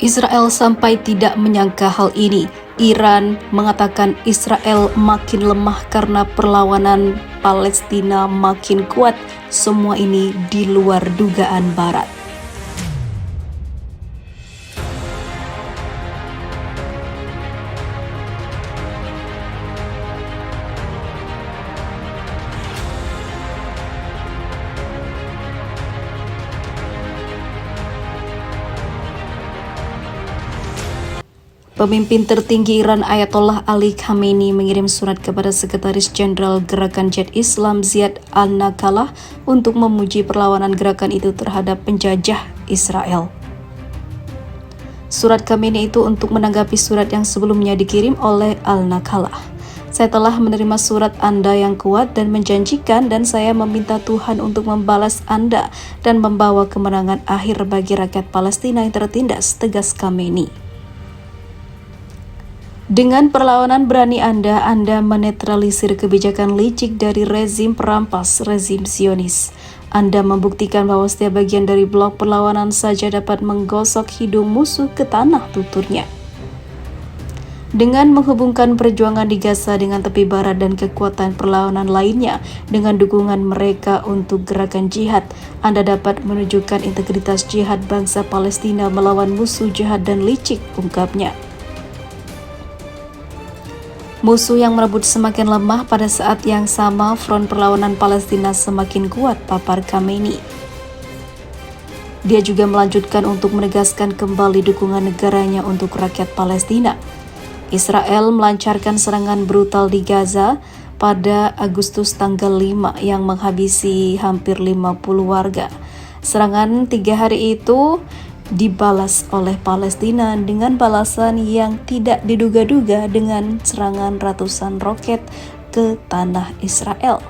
Israel sampai tidak menyangka hal ini. Iran mengatakan Israel makin lemah karena perlawanan Palestina makin kuat. Semua ini di luar dugaan Barat. Pemimpin tertinggi Iran Ayatollah Ali Khamenei mengirim surat kepada Sekretaris Jenderal Gerakan Jihad Islam Ziad al-Naqalah untuk memuji perlawanan gerakan itu terhadap penjajah Israel. Surat Khamenei itu untuk menanggapi surat yang sebelumnya dikirim oleh al-Naqalah. Saya telah menerima surat Anda yang kuat dan menjanjikan, dan saya meminta Tuhan untuk membalas Anda dan membawa kemenangan akhir bagi rakyat Palestina yang tertindas, tegas Khamenei. Dengan perlawanan berani Anda menetralisir kebijakan licik dari rezim perampas, rezim Zionis. Anda membuktikan bahwa setiap bagian dari blok perlawanan saja dapat menggosok hidung musuh ke tanah, tuturnya. Dengan menghubungkan perjuangan di Gaza dengan tepi barat dan kekuatan perlawanan lainnya dengan dukungan mereka untuk gerakan jihad, Anda dapat menunjukkan integritas jihad bangsa Palestina melawan musuh jahat dan licik, ungkapnya. Musuh yang merebut semakin lemah, pada saat yang sama front perlawanan Palestina semakin kuat, papar Khamenei. Dia juga melanjutkan untuk menegaskan kembali dukungan negaranya untuk rakyat Palestina. Israel melancarkan serangan brutal di Gaza pada Agustus tanggal 5 yang menghabisi hampir 50 warga. Serangan 3 hari itu dibalas oleh Palestina dengan balasan yang tidak diduga-duga dengan serangan ratusan roket ke tanah Israel.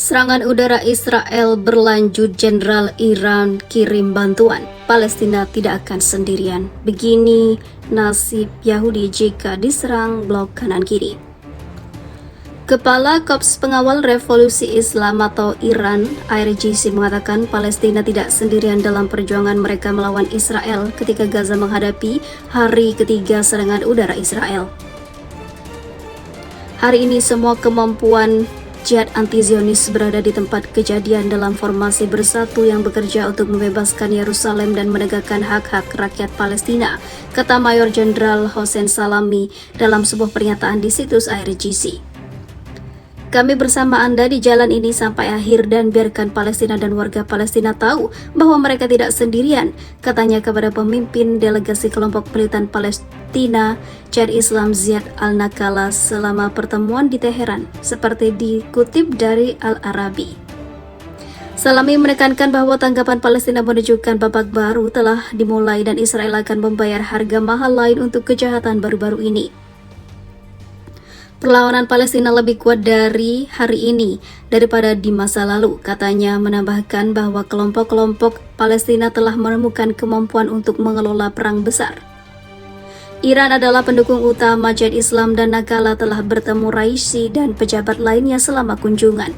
Serangan udara Israel berlanjut, Jenderal Iran kirim bantuan. Palestina tidak akan sendirian. Begini nasib Yahudi jika diserang blok kanan kiri. Kepala Korps Pengawal Revolusi Islam atau Iran, IRGC, mengatakan Palestina tidak sendirian dalam perjuangan mereka melawan Israel ketika Gaza menghadapi hari ketiga serangan udara Israel. Hari ini semua kemampuan jihad anti-Zionis berada di tempat kejadian dalam formasi bersatu yang bekerja untuk membebaskan Yerusalem dan menegakkan hak-hak rakyat Palestina, kata Mayor Jenderal Hossein Salami dalam sebuah pernyataan di situs IRGC. Kami bersama Anda di jalan ini sampai akhir dan biarkan Palestina dan warga Palestina tahu bahwa mereka tidak sendirian, katanya kepada pemimpin delegasi kelompok militan Palestina Jihad Islam Ziad al-Naqalah selama pertemuan di Teheran, seperti dikutip dari Al-Arabi. Salami menekankan bahwa tanggapan Palestina menunjukkan babak baru telah dimulai dan Israel akan membayar harga mahal lain untuk kejahatan baru-baru ini. Perlawanan Palestina lebih kuat dari hari ini daripada di masa lalu, katanya, menambahkan bahwa kelompok-kelompok Palestina telah menemukan kemampuan untuk mengelola perang besar. Iran adalah pendukung utama Jihad Islam dan Naqalah telah bertemu Raisi dan pejabat lainnya selama kunjungan.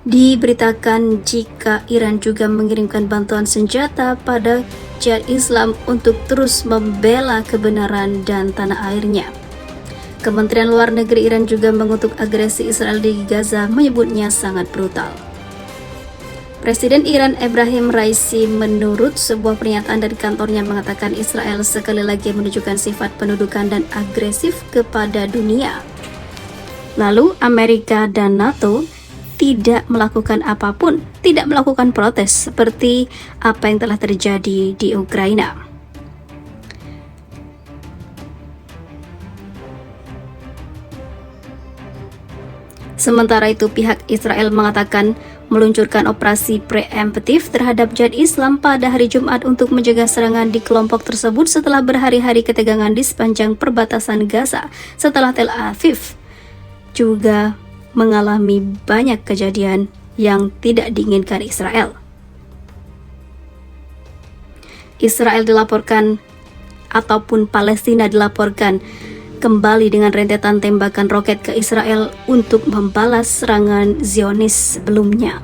Diberitakan jika Iran juga mengirimkan bantuan senjata pada Jihad Islam untuk terus membela kebenaran dan tanah airnya. Kementerian Luar Negeri Iran juga mengutuk agresi Israel di Gaza, menyebutnya sangat brutal. Presiden Iran Ebrahim Raisi menurut sebuah pernyataan dari kantornya mengatakan Israel sekali lagi menunjukkan sifat pendudukan dan agresif kepada dunia. Lalu Amerika dan NATO tidak melakukan apapun, tidak melakukan protes seperti apa yang telah terjadi di Ukraina. Sementara itu, pihak Israel mengatakan meluncurkan operasi preemptif terhadap Jihad Islam pada hari Jumat untuk mencegah serangan di kelompok tersebut setelah berhari-hari ketegangan di sepanjang perbatasan Gaza, setelah Tel Aviv juga mengalami banyak kejadian yang tidak diinginkan Israel. Israel dilaporkan ataupun Palestina dilaporkan kembali dengan rentetan tembakan roket ke Israel untuk membalas serangan Zionis sebelumnya.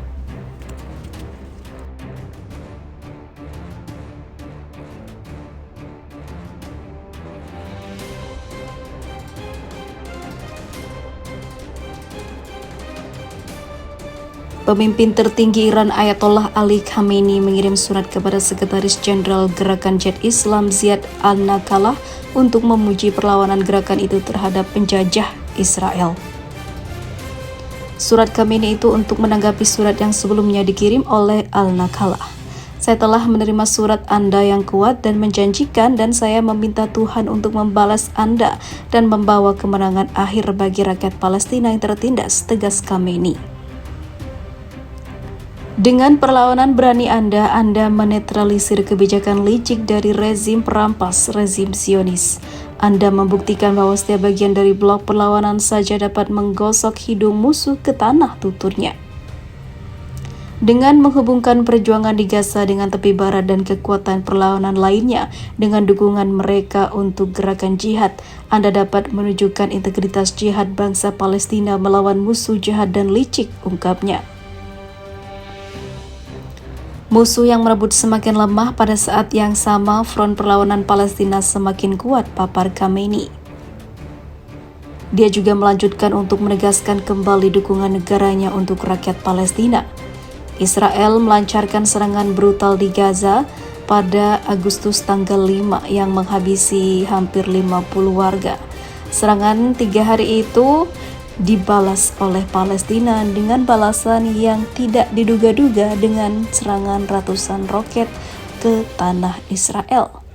Pemimpin tertinggi Iran Ayatollah Ali Khamenei mengirim surat kepada Sekretaris Jenderal Gerakan Jihad Islam Ziad al-Naqalah untuk memuji perlawanan gerakan itu terhadap penjajah Israel. Surat Khamenei itu untuk menanggapi surat yang sebelumnya dikirim oleh al-Naqalah. Saya telah menerima surat Anda yang kuat dan menjanjikan, dan saya meminta Tuhan untuk membalas Anda dan membawa kemenangan akhir bagi rakyat Palestina yang tertindas, tegas Khamenei. Dengan perlawanan berani Anda menetralisir kebijakan licik dari rezim perampas, rezim Zionis. Anda membuktikan bahwa setiap bagian dari blok perlawanan saja dapat menggosok hidung musuh ke tanah, tuturnya. Dengan menghubungkan perjuangan di Gaza dengan tepi barat dan kekuatan perlawanan lainnya dengan dukungan mereka untuk gerakan jihad, Anda dapat menunjukkan integritas jihad bangsa Palestina melawan musuh jahat dan licik, ungkapnya. Musuh yang merebut semakin lemah, pada saat yang sama front perlawanan Palestina semakin kuat, papar Khamenei. Dia juga melanjutkan untuk menegaskan kembali dukungan negaranya untuk rakyat Palestina. Israel melancarkan serangan brutal di Gaza pada Agustus tanggal 5 yang menghabisi hampir 50 warga. Serangan 3 hari itu dibalas oleh Palestina dengan balasan yang tidak diduga-duga dengan serangan ratusan roket ke tanah Israel.